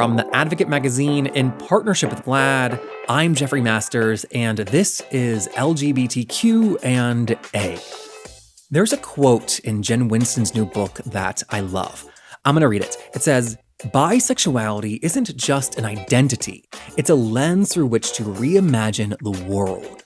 from The Advocate magazine in partnership with GLAAD. I'm Jeffrey Masters, and this is LGBTQ&A. There's a quote in Jen Winston's new book that I love. I'm going to read it. It says, "Bisexuality isn't just an identity. It's a lens through which to reimagine the world."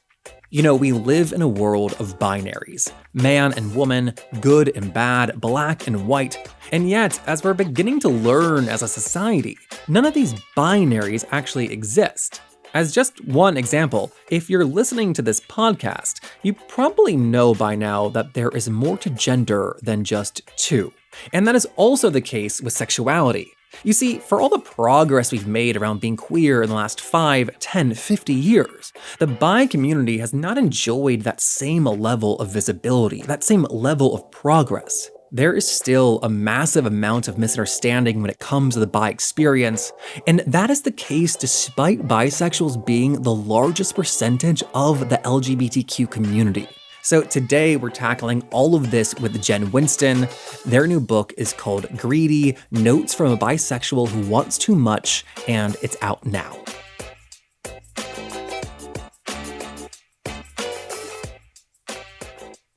You know, we live in a world of binaries. Man and woman, good and bad, black and white. And yet, as we're beginning to learn as a society, none of these binaries actually exist. As just one example, if you're listening to this podcast, you probably know by now that there is more to gender than just two. And that is also the case with sexuality. You see, for all the progress we've made around being queer in the last 5, 10, 50 years, the bi community has not enjoyed that same level of visibility, that same level of progress. There is still a massive amount of misunderstanding when it comes to the bi experience, and that is the case despite bisexuals being the largest percentage of the LGBTQ community. So today we're tackling all of this with Jen Winston. Their new book is called Greedy: Notes from a Bisexual Who Wants Too Much, and it's out now.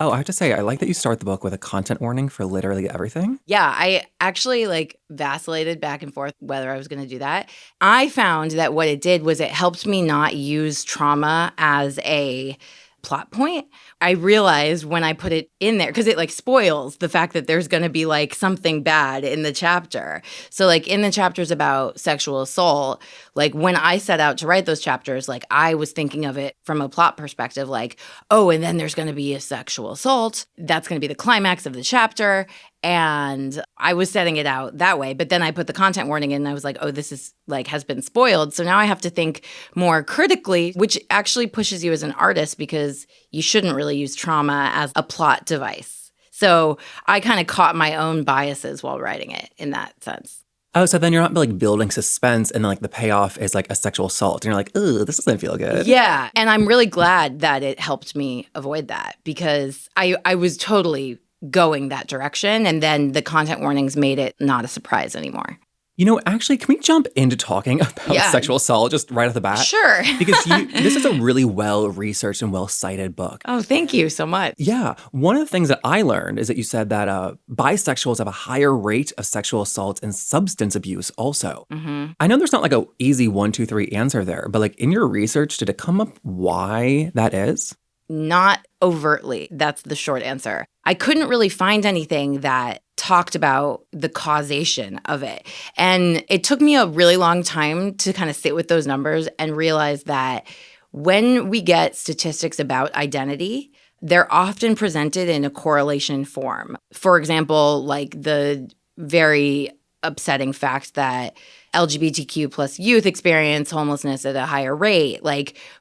Oh, I have to say, I like that you start the book with a content warning for literally everything. Yeah, I actually vacillated back and forth whether I was going to do that. I found that what it did was it helped me not use trauma as a plot point. I realized when I put it in there, because it spoils the fact that there's going to be something bad in the chapter. So in the chapters about sexual assault, when I set out to write those chapters, I was thinking of it from a plot perspective, oh, and then there's going to be a sexual assault. That's going to be the climax of the chapter. And I was setting it out that way. But then I put the content warning in and I was like, oh, this is has been spoiled. So now I have to think more critically, which actually pushes you as an artist because you shouldn't really use trauma as a plot device. So I kind of caught my own biases while writing it in that sense. Oh, so then you're not building suspense and then the payoff is a sexual assault. And you're like, ugh, this doesn't feel good. Yeah. And I'm really glad that it helped me avoid that because I was totally going that direction. And then the content warnings made it not a surprise anymore. You know, actually, can we jump into talking about sexual assault just right off the bat? Sure. Because this is a really well-researched and well-cited book. Oh, thank you so much. Yeah. One of the things that I learned is that you said that bisexuals have a higher rate of sexual assault and substance abuse also. Mm-hmm. I know there's not a easy 1, 2, 3 answer there, but in your research, did it come up why that is? Not overtly. That's the short answer. I couldn't really find anything that talked about the causation of it. And it took me a really long time to kind of sit with those numbers and realize that when we get statistics about identity, they're often presented in a correlation form. For example, the very upsetting fact that LGBTQ plus youth experience homelessness at a higher rate.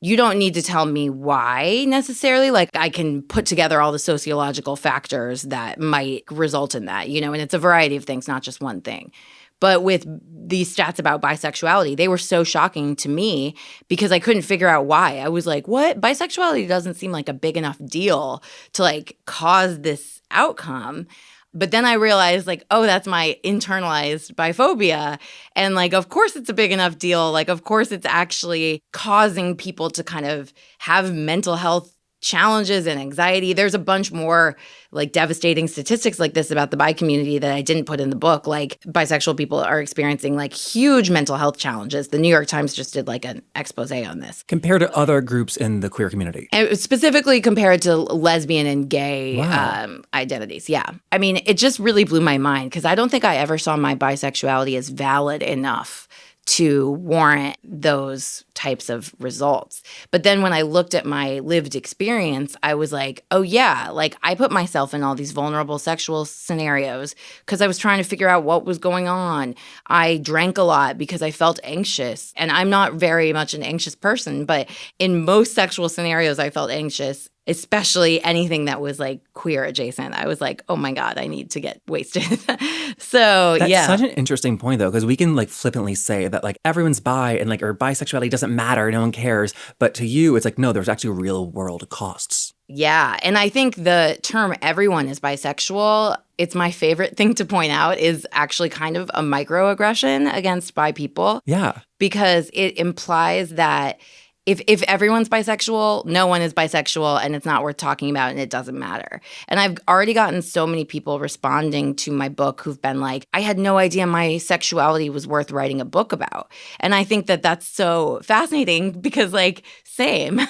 You don't need to tell me why necessarily. I can put together all the sociological factors that might result in that, and it's a variety of things, not just one thing. But with these stats about bisexuality, they were so shocking to me because I couldn't figure out why. I was like, what? Bisexuality doesn't seem like a big enough deal to cause this outcome. But then I realized, oh, that's my internalized biphobia. And, of course it's a big enough deal. Of course it's actually causing people to kind of have mental health challenges and anxiety. There's a bunch more devastating statistics like this about the bi community that I didn't put in the book. Bisexual people are experiencing huge mental health challenges. The New York Times just did an expose on this. Compared to other groups in the queer community. And specifically compared to lesbian and gay identities. Yeah. I mean, it just really blew my mind because I don't think I ever saw my bisexuality as valid enough to warrant those types of results. But then when I looked at my lived experience, I was like, oh yeah, I put myself in all these vulnerable sexual scenarios because I was trying to figure out what was going on. I drank a lot because I felt anxious. And I'm not very much an anxious person, but in most sexual scenarios, I felt anxious. Especially anything that was queer adjacent. I was like, oh my God, I need to get wasted. So That's such an interesting point though, because we can flippantly say that everyone's bi and or bisexuality doesn't matter, no one cares. But to you, it's no, there's actually real world costs. Yeah. And I think the term everyone is bisexual it's my favorite thing to point out, is actually kind of a microaggression against bi people. Yeah. Because it implies that if everyone's bisexual, no one is bisexual, and it's not worth talking about, and it doesn't matter. And I've already gotten so many people responding to my book who've been like, I had no idea my sexuality was worth writing a book about. And I think that that's so fascinating because, like, same.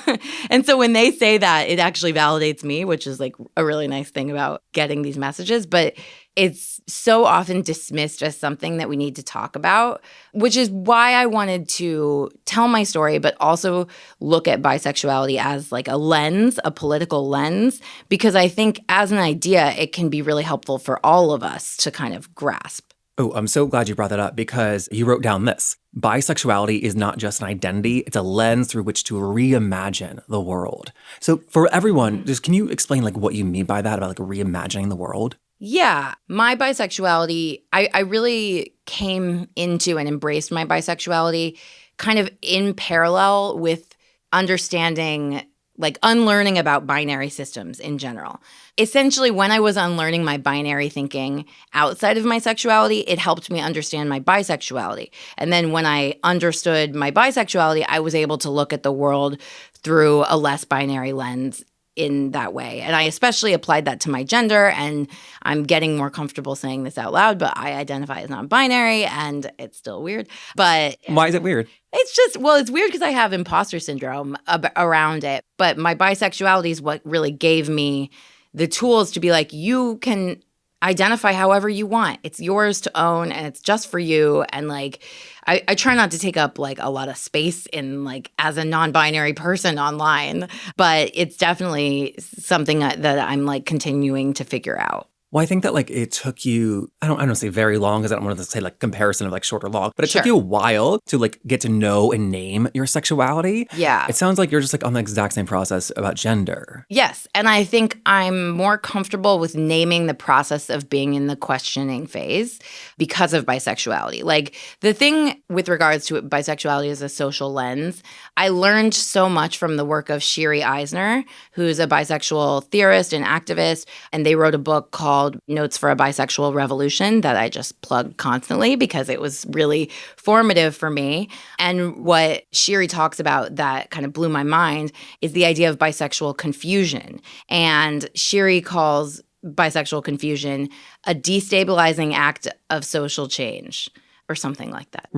And so when they say that, it actually validates me, which is like a really nice thing about getting these messages. But it's so often dismissed as something that we need to talk about, which is why I wanted to tell my story, but also look at bisexuality as like a lens, a political lens, because I think as an idea, it can be really helpful for all of us to kind of grasp. Oh, I'm so glad you brought that up because you wrote down this. Bisexuality is not just an identity, it's a lens through which to reimagine the world. So for everyone, just can you explain like what you mean by that, about like reimagining the world? Yeah, my bisexuality, I really came into and embraced my bisexuality kind of in parallel with understanding, like unlearning about binary systems in general. Essentially, when I was unlearning my binary thinking outside of my sexuality, it helped me understand my bisexuality. And then when I understood my bisexuality, I was able to look at the world through a less binary lens in that way. And I especially applied that to my gender, and I'm getting more comfortable saying this out loud, but I identify as non-binary, and it's still weird. But Why is it weird? it's just, well, it's weird because I have imposter syndrome around it. But my bisexuality is what really gave me the tools to be like, you can identify however you want. It's yours to own, and it's just for you. And like, I try not to take up like a lot of space in like as a non-binary person online, but it's definitely something that I'm like continuing to figure out. Well, I think that like it took you, I don't say very long because I don't want to say like comparison of like short or long, but it Sure. took you a while to like get to know and name your sexuality. Yeah. It sounds like you're just like on the exact same process about gender. Yes. And I think I'm more comfortable with naming the process of being in the questioning phase because of bisexuality. Like the thing with regards to bisexuality as a social lens, I learned so much from the work of Shiri Eisner, who's a bisexual theorist and activist. And they wrote a book called Notes for a Bisexual Revolution that I just plug constantly because it was really formative for me. And what Shiri talks about that kind of blew my mind is the idea of bisexual confusion. And Shiri calls bisexual confusion a destabilizing act of social change, or something like that.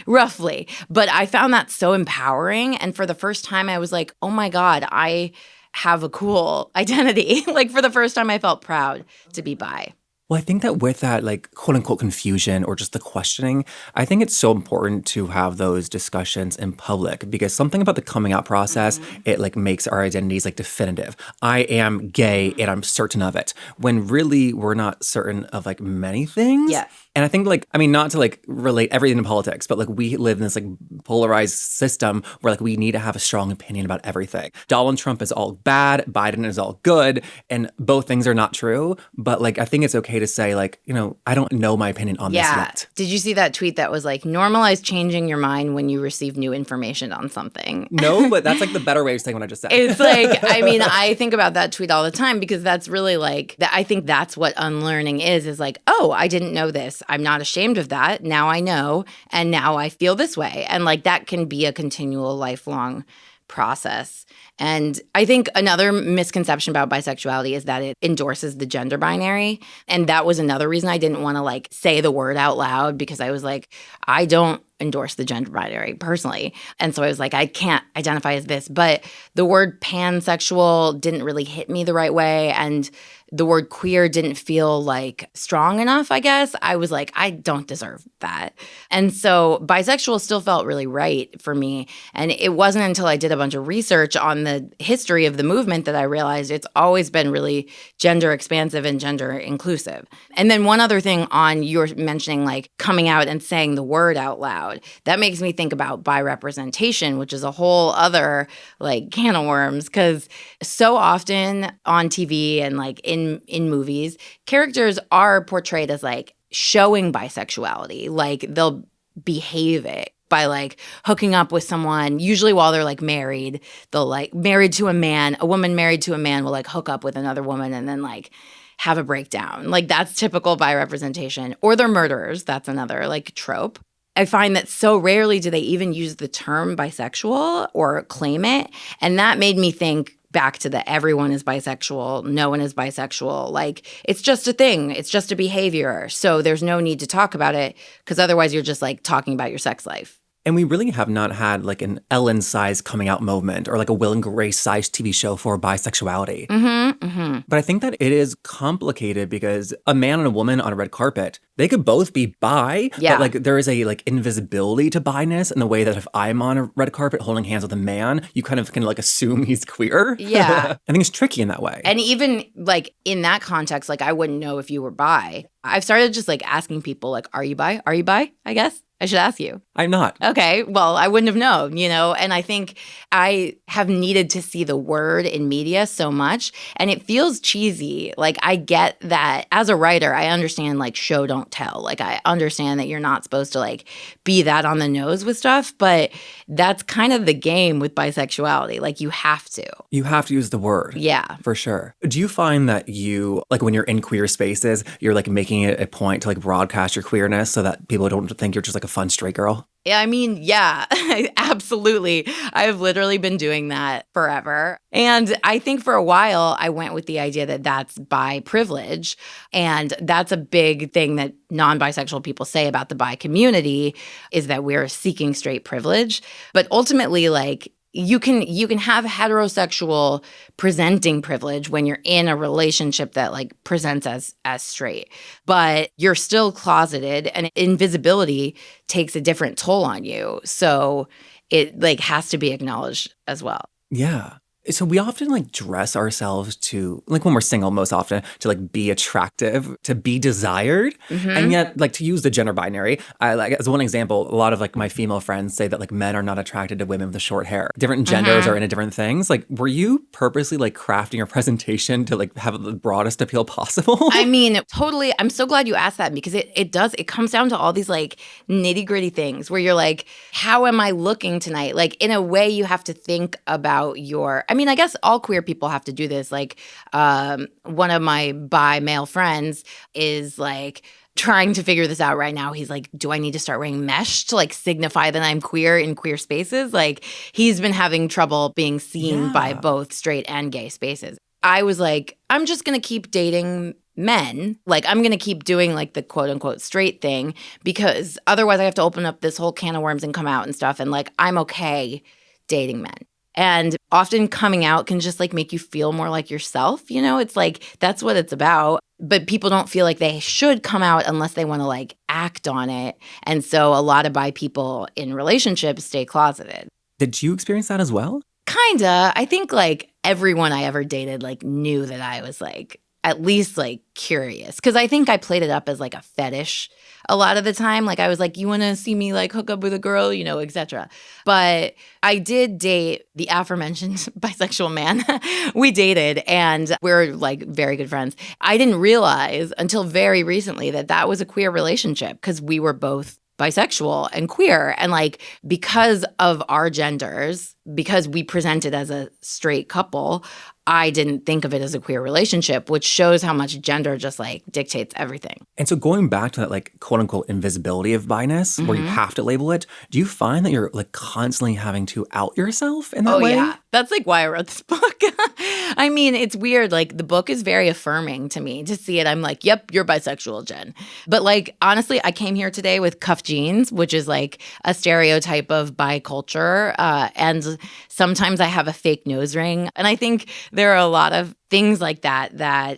Roughly. But I found that so empowering. And for the first time, I was like, oh my God, I have a cool identity. Like for the first time, I felt proud to be bi. Well, I think that with that, like, quote unquote confusion or just the questioning, I think it's so important to have those discussions in public because something about the coming out process, it like makes our identities like definitive. I am gay and I'm certain of it, when really we're not certain of like many things. Yeah. And I think like, I mean, not to like relate everything to politics, but like we live in this like polarized system where like we need to have a strong opinion about everything. Donald Trump is all bad, Biden is all good, and both things are not true. But like, I think it's okay to say like, you know, I don't know my opinion on this yet. Did you see that tweet that was like, normalize changing your mind when you receive new information on something? No, but that's like the better way of saying what I just said. It's like, I mean, I think about that tweet all the time because that's really like, I think that's what unlearning is like, oh, I didn't know this. I'm not ashamed of that. Now I know, and now I feel this way. And like that can be a continual, lifelong process. And I think another misconception about bisexuality is that it endorses the gender binary. And that was another reason I didn't want to like say the word out loud because I was like, I don't endorse the gender binary personally. And so I was like, I can't identify as this. But the word pansexual didn't really hit me the right way. And the word queer didn't feel like strong enough, I guess. I was like, I don't deserve that. And so bisexual still felt really right for me. And it wasn't until I did a bunch of research on the history of the movement that I realized it's always been really gender expansive and gender inclusive. And then one other thing on your mentioning like coming out and saying the word out loud, that makes me think about bi-representation, which is a whole other like can of worms. Because so often on TV and like in movies, characters are portrayed as like showing bisexuality. Like they'll behave it by like hooking up with someone, usually while they're like married. They'll like married to a man, a woman married to a man will like hook up with another woman and then like have a breakdown. Like that's typical bi representation. Or they're murderers. That's another like trope. I find that so rarely do they even use the term bisexual or claim it. And that made me think back to the everyone is bisexual, no one is bisexual. Like it's just a thing. It's just a behavior. So there's no need to talk about it because otherwise you're just like talking about your sex life. And we really have not had like an Ellen-sized coming out movement or like a Will and Grace-sized TV show for bisexuality. But I think that it is complicated because a man and a woman on a red carpet, they could both be bi, but like there is a like invisibility to bi-ness in the way that if I'm on a red carpet holding hands with a man, you kind of can like assume he's queer. Yeah. I think it's tricky in that way. And even like in that context, like I wouldn't know if you were bi. I've started just like asking people like, are you bi? Are you bi? I guess I should ask you. I'm not. Okay. Well, I wouldn't have known, you know? And I think I have needed to see the word in media so much and it feels cheesy. Like I get that as a writer, I understand like show don't tell. Like I understand that you're not supposed to like be that on the nose with stuff, but that's kind of the game with bisexuality. Like you have to. You have to use the word. Yeah. For sure. Do you find that you, like when you're in queer spaces, you're like making it a point to like broadcast your queerness so that people don't think you're just like a fun straight girl? Yeah, I mean, yeah, absolutely. I've literally been doing that forever. And I think for a while, I went with the idea that that's bi privilege. And that's a big thing that non-bisexual people say about the bi community is that we're seeking straight privilege. But ultimately, like, you can have heterosexual presenting privilege when you're in a relationship that like presents as straight, but you're still closeted and invisibility takes a different toll on you. So it like has to be acknowledged as well. Yeah. So we often like dress ourselves to, like when we're single most often, to like be attractive, to be desired. And yet like to use the gender binary, I like as one example, a lot of like my female friends say that like men are not attracted to women with the short hair. Different genders are into different things. Like were you purposely like crafting your presentation to like have the broadest appeal possible? I mean, totally. I'm so glad you asked that because it comes down to all these like nitty gritty things where you're like, how am I looking tonight? Like in a way you have to think about I mean, I guess all queer people have to do this. Like one of my bi male friends is like trying to figure this out right now. He's like, do I need to start wearing mesh to like signify that I'm queer in queer spaces? Like he's been having trouble being seen by both straight and gay spaces. I was like, I'm just going to keep dating men. Like I'm going to keep doing like the quote unquote straight thing because otherwise I have to open up this whole can of worms and come out and stuff. And like, I'm okay dating men. And often coming out can just like make you feel more like yourself. You know, it's like that's what it's about. But people don't feel like they should come out unless they want to like act on it. And so a lot of bi people in relationships stay closeted. Did you experience that as well? Kinda. I think like everyone I ever dated like knew that I was like at least like curious because I think I played it up as like a fetish a lot of the time. Like I was like, you want to see me like hook up with a girl, you know, etc. But I did date the aforementioned bisexual man. We dated and we're like very good friends. I didn't realize until very recently that that was a queer relationship because we were both bisexual and queer. And like because of our genders, because we presented as a straight couple, I didn't think of it as a queer relationship, which shows how much gender just like dictates everything. And so going back to that like quote unquote invisibility of bi-ness where you have to label it, do you find that you're like constantly having to out yourself in that way? Oh yeah. That's like why I wrote this book. I mean, it's weird. Like the book is very affirming to me to see it. I'm like, yep, you're bisexual, Jen. But like, honestly, I came here today with cuff jeans, which is like a stereotype of bi culture. And sometimes I have a fake nose ring. And I think there are a lot of things like that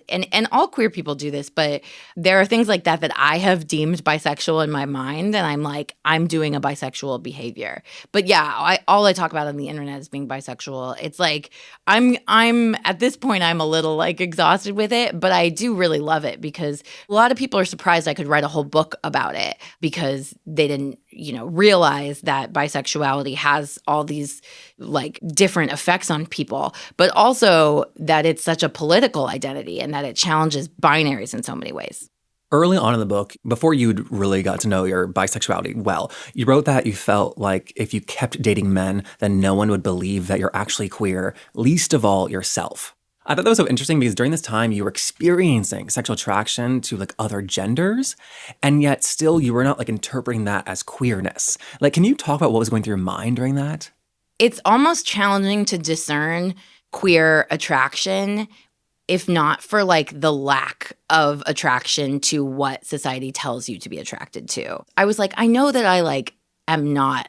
and all queer people do this, but there are things like that I have deemed bisexual in my mind, and I'm like, I'm doing a bisexual behavior. But yeah, all I talk about on the internet is being bisexual. It's like I'm at this point I'm a little like exhausted with it, but I do really love it because a lot of people are surprised I could write a whole book about it because they didn't, you know, realize that bisexuality has all these like different effects on people, but also that it's such a political identity and that it challenges binaries in so many ways. Early on in the book, before you'd really got to know your bisexuality well, you wrote that you felt like if you kept dating men, then no one would believe that you're actually queer, least of all yourself. I thought that was so interesting because during this time you were experiencing sexual attraction to like other genders, and yet still you were not like interpreting that as queerness. Like, can you talk about what was going through your mind during that? It's almost challenging to discern queer attraction if not for like the lack of attraction to what society tells you to be attracted to. I was like, I know that I like am not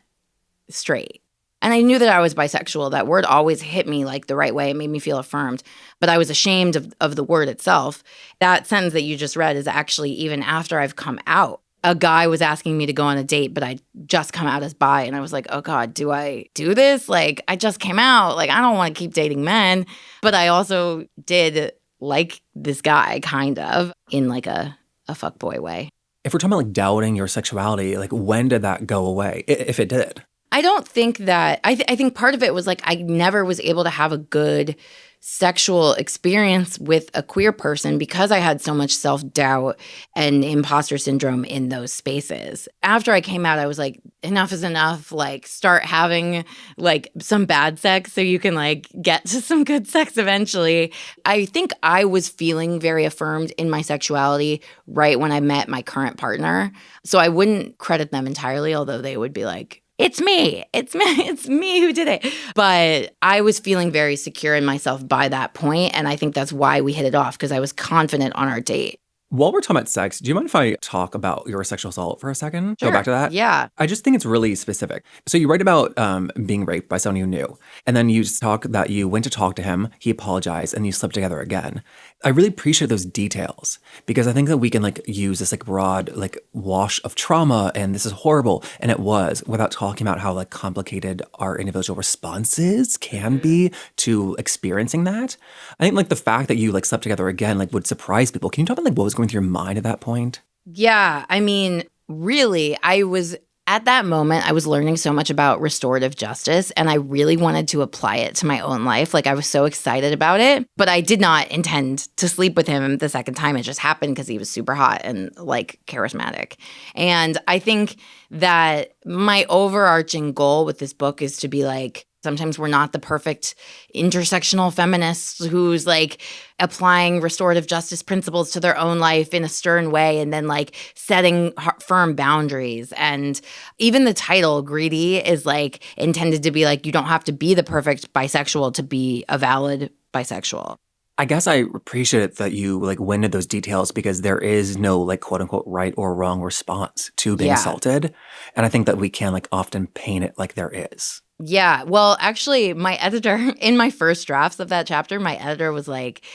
straight. And I knew that I was bisexual. That word always hit me like the right way. It made me feel affirmed. But I was ashamed of the word itself. That sentence that you just read is actually even after I've come out. A guy was asking me to go on a date, but I just come out as bi. And I was like, oh God, do I do this? Like, I just came out. Like, I don't want to keep dating men. But I also did like this guy kind of in like a fuckboy way. If we're talking about like doubting your sexuality, like when did that go away, if it did? I don't think that, I think part of it was like I never was able to have a good sexual experience with a queer person because I had so much self-doubt and imposter syndrome in those spaces. After I came out, I was like, enough is enough. Like, start having like some bad sex so you can like get to some good sex eventually. I think I was feeling very affirmed in my sexuality right when I met my current partner. So I wouldn't credit them entirely, although they would be like, it's me who did it. But I was feeling very secure in myself by that point, and I think that's why we hit it off, because I was confident on our date. While we're talking about sex, do you mind if I talk about your sexual assault for a second? Sure. Go back to that? Yeah. I just think it's really specific. So you write about being raped by someone you knew, and then you talk that you went to talk to him, he apologized, and you slept together again. I really appreciate those details because I think that we can like use this like broad like wash of trauma and this is horrible, and it was, without talking about how like complicated our individual responses can be to experiencing that. I think like the fact that you like slept together again like would surprise people. Can you talk about like what was going through your mind at that point? Yeah. I mean, really, at that moment, I was learning so much about restorative justice, and I really wanted to apply it to my own life. Like, I was so excited about it, but I did not intend to sleep with him the second time. It just happened because he was super hot and like charismatic. And I think that my overarching goal with this book is to be like, sometimes we're not the perfect intersectional feminists who's like applying restorative justice principles to their own life in a stern way and then like setting firm boundaries. And even the title, Greedy, is like intended to be like, you don't have to be the perfect bisexual to be a valid bisexual. I guess I appreciate that you like went into those details because there is no like quote unquote right or wrong response to being assaulted. And I think that we can like often paint it like there is. Yeah. Well, actually, my editor, in my first drafts of that chapter, my editor was like,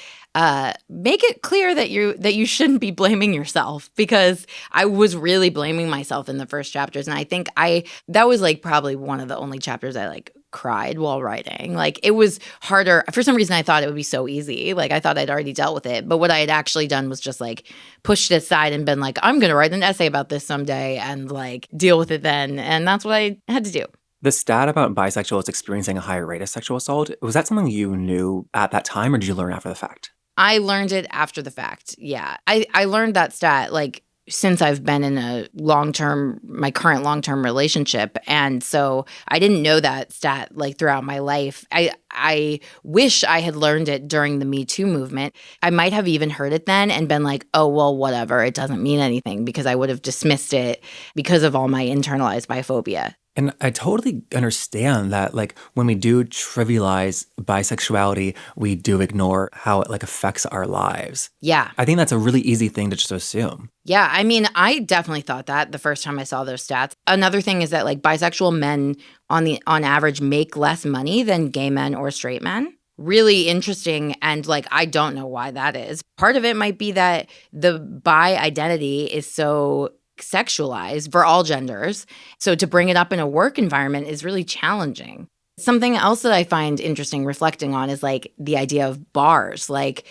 make it clear that you shouldn't be blaming yourself, because I was really blaming myself in the first chapters. And I think that was like probably one of the only chapters I like cried while writing. Like, it was harder. For some reason, I thought it would be so easy. Like, I thought I'd already dealt with it. But what I had actually done was just like pushed it aside and been like, I'm going to write an essay about this someday and like deal with it then. And that's what I had to do. The stat about bisexuals experiencing a higher rate of sexual assault, was that something you knew at that time or did you learn after the fact? I learned it after the fact. Yeah. I learned that stat like since I've been in my current long-term relationship. And so I didn't know that stat like throughout my life. I wish I had learned it during the Me Too movement. I might have even heard it then and been like, oh, well, whatever. It doesn't mean anything, because I would have dismissed it because of all my internalized biphobia. And I totally understand that, like, when we do trivialize bisexuality, we do ignore how it, like, affects our lives. Yeah. I think that's a really easy thing to just assume. Yeah. I mean, I definitely thought that the first time I saw those stats. Another thing is that, like, bisexual men on average make less money than gay men or straight men. Really interesting. And like, I don't know why that is. Part of it might be that the bi identity is so sexualized for all genders. So to bring it up in a work environment is really challenging. Something else that I find interesting reflecting on is like the idea of bars. Like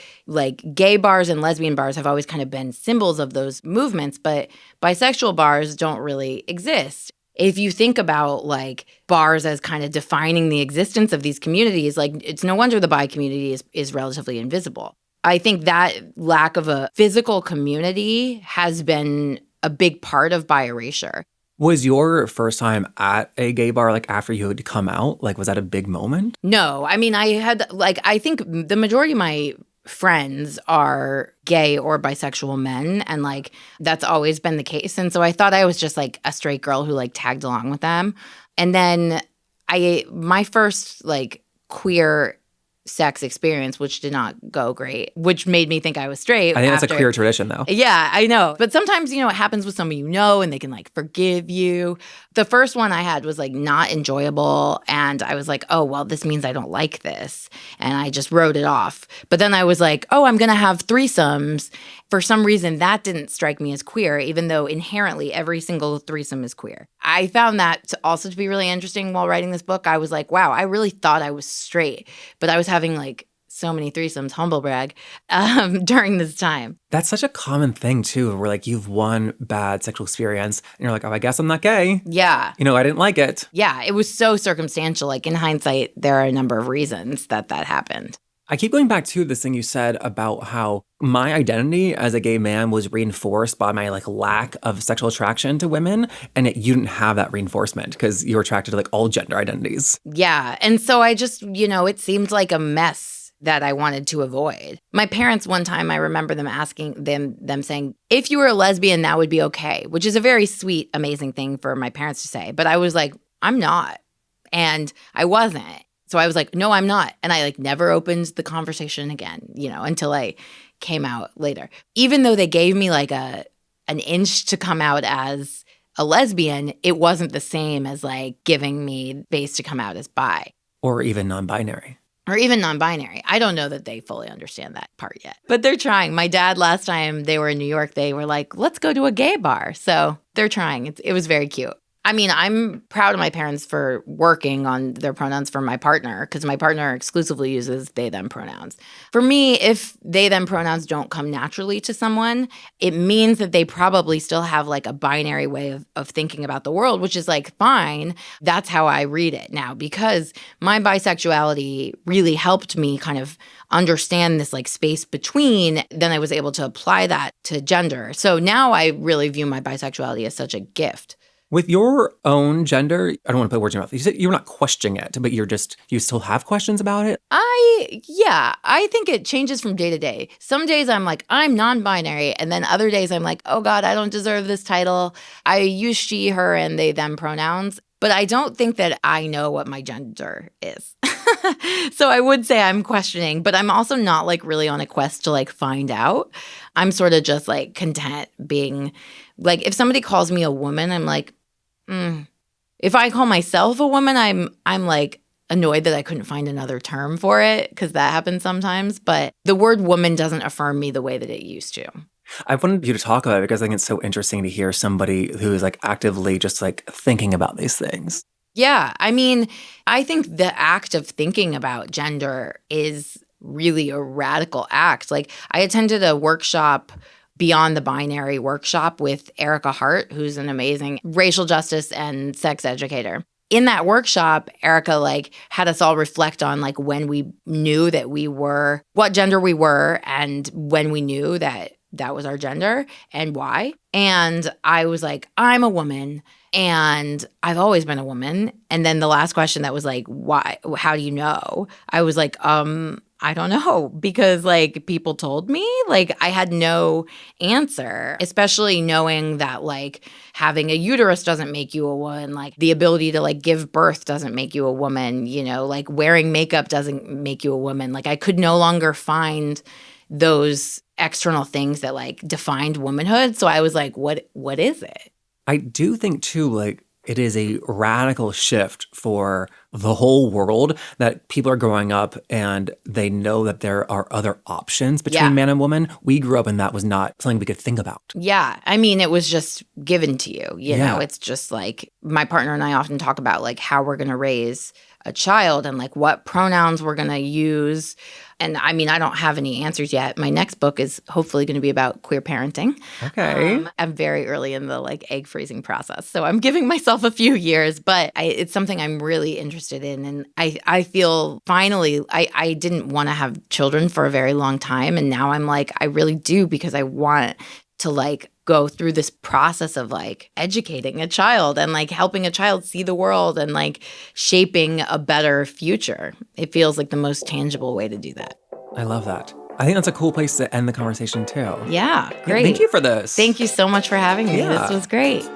gay bars and lesbian bars have always kind of been symbols of those movements, but bisexual bars don't really exist. If you think about like bars as kind of defining the existence of these communities, like it's no wonder the bi community is relatively invisible. I think that lack of a physical community has been a big part of bi erasure. Was your first time at a gay bar, like after you had come out? Like, was that a big moment? No, I mean, I think the majority of my friends are gay or bisexual men, and like that's always been the case. And so I thought I was just like a straight girl who like tagged along with them. And then my first like queer sex experience, which did not go great, which made me think I was straight. I think that's a queer tradition, though. Yeah, I know. But sometimes, it happens with somebody and they can like forgive you. The first one I had was like not enjoyable. And I was like, oh, well, this means I don't like this. And I just wrote it off. But then I was like, oh, I'm going to have threesomes. For some reason, that didn't strike me as queer, even though inherently every single threesome is queer. I found that also to be really interesting while writing this book. I was like, wow, I really thought I was straight, but I was having like so many threesomes, humble brag, during this time. That's such a common thing, too, where like you've one bad sexual experience and you're like, oh, I guess I'm not gay. Yeah. I didn't like it. Yeah, it was so circumstantial. Like in hindsight, there are a number of reasons that happened. I keep going back to this thing you said about how my identity as a gay man was reinforced by my like lack of sexual attraction to women, and you didn't have that reinforcement because you're attracted to like all gender identities. Yeah, and so I just, it seemed like a mess that I wanted to avoid. My parents one time, I remember them asking them saying, if you were a lesbian, that would be okay, which is a very sweet, amazing thing for my parents to say. But I was like, I'm not, and I wasn't. So I was like, no, I'm not. And I like never opened the conversation again, until I came out later. Even though they gave me like an inch to come out as a lesbian, it wasn't the same as like giving me space to come out as bi. Or even non-binary. Or even non-binary. I don't know that they fully understand that part yet. But they're trying. My dad, last time they were in New York, they were like, let's go to a gay bar. So they're trying. It was very cute. I mean, I'm proud of my parents for working on their pronouns for my partner, because my partner exclusively uses they, them pronouns. For me, if they, them pronouns don't come naturally to someone, it means that they probably still have like a binary way of thinking about the world, which is like, fine. That's how I read it now, because my bisexuality really helped me kind of understand this like space between. Then I was able to apply that to gender. So now I really view my bisexuality as such a gift. With your own gender, I don't want to put words in your mouth. You said you're not questioning it, but you still have questions about it? I think it changes from day to day. Some days I'm like, I'm non-binary. And then other days I'm like, oh God, I don't deserve this title. I use she, her, and they, them pronouns. But I don't think that I know what my gender is. So I would say I'm questioning, but I'm also not like really on a quest to like find out. I'm sort of just like content being like, if somebody calls me a woman, I'm like, If I call myself a woman, I'm like annoyed that I couldn't find another term for it, because that happens sometimes. But the word woman doesn't affirm me the way that it used to. I wanted you to talk about it because I think it's so interesting to hear somebody who is like actively just like thinking about these things. Yeah. I mean, I think the act of thinking about gender is really a radical act. Like I attended a workshop, Beyond the Binary workshop, with Erica Hart, who's an amazing racial justice and sex educator. In that workshop, Erica like had us all reflect on like when we knew that we were, what gender we were, and when we knew that that was our gender and why. And I was like, I'm a woman and I've always been a woman. And then the last question that was like, why? How do you know? I was like, I don't know, because like people told me. Like I had no answer, especially knowing that like having a uterus doesn't make you a woman, like the ability to like give birth doesn't make you a woman, like wearing makeup doesn't make you a woman. Like I could no longer find those external things that like defined womanhood. So I was like, what is it? I do think too, like, it is a radical shift for the whole world that people are growing up and they know that there are other options between man and woman. We grew up and that was not something we could think about. Yeah. I mean, it was just given to you. You know, it's just like my partner and I often talk about like how we're going to raise a child and like what pronouns we're going to use. And I mean, I don't have any answers yet. My next book is hopefully going to be about queer parenting. Okay. I'm very early in the like egg freezing process. So I'm giving myself a few years, but it's something I'm really interested in. And I feel finally, I didn't want to have children for a very long time. And now I'm like, I really do, because I want to like go through this process of like educating a child and like helping a child see the world and like shaping a better future. It feels like the most tangible way to do that. I love that. I think that's a cool place to end the conversation too. Yeah, great. Thank you for this. Thank you so much for having me. Yeah. This was great.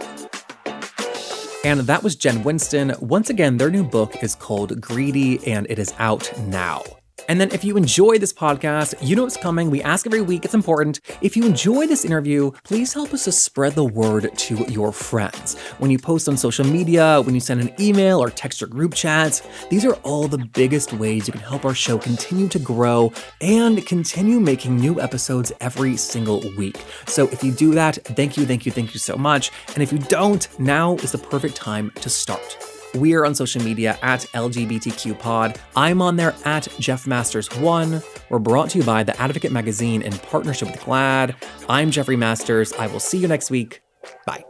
And that was Jen Winston. Once again, their new book is called Greedy, and it is out now. And then if you enjoy this podcast, you know what's coming. We ask every week. It's important. If you enjoy this interview, please help us to spread the word to your friends. When you post on social media, when you send an email or text your group chats, these are all the biggest ways you can help our show continue to grow and continue making new episodes every single week. So if you do that, thank you so much. And if you don't, now is the perfect time to start. We are on social media at LGBTQpod. I'm on there at JeffMasters1. We're brought to you by The Advocate magazine in partnership with GLAAD. I'm Jeffrey Masters. I will see you next week. Bye.